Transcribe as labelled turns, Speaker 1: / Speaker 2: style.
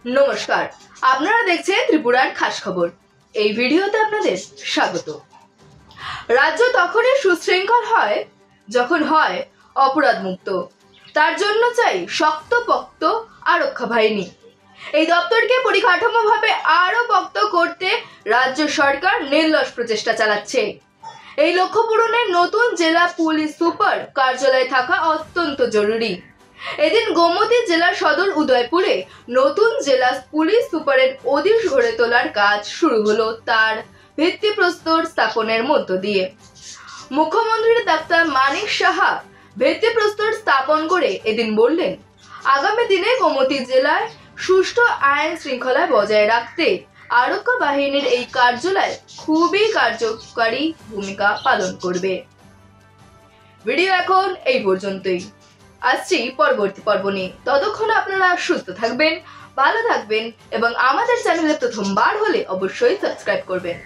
Speaker 1: নমস্কার, আপনারা দেখছেন ত্রিপুরার খাস খবর। এই ভিডিওতে আপনাদের স্বাগত। রাজ্য তখনই সুশৃঙ্খল হয় যখন হয় অপরাধ মুক্ত। তার জন্য চাই শক্তপোক্ত আরক্ষা বাহিনী। এই দপ্তরকে পরিকাঠামোভাবে আরো পোক্ত করতে রাজ্য সরকার নির্লস প্রচেষ্টা চালাচ্ছে। এই লক্ষ্য পূরণে নতুন জেলা পুলিশ সুপার কার্যালয় থাকা অত্যন্ত জরুরি। এদিন গোমতী জেলার সদর উদয়পুরে নতুন জেলা পুলিশ সুপারের অধীশ গড়ে তোলার কাজ শুরু হলো তার ভিত্তিপ্রস্তর স্থাপনের মধ্য দিয়ে। মুখ্যমন্ত্রী ডাক্তার মানিক সাহা ভিত্তিপ্রস্তর স্থাপন করে এদিন বললেন, আগামী দিনে গোমতী জেলায় সুষ্ঠু আইন শৃঙ্খলা বজায় রাখতে আরক্ষা বাহিনীর এই কার্যালয় খুবই কার্যকারী ভূমিকা পালন করবে। ভিডিও এখন এই পর্যন্তই। আসছি পরবর্তী পর্ব নিয়ে। ততক্ষণ আপনারা সুস্থ থাকবেন, ভালো থাকবেন এবং আমাদের চ্যানেলে প্রথমবার হলে অবশ্যই সাবস্ক্রাইব করবেন।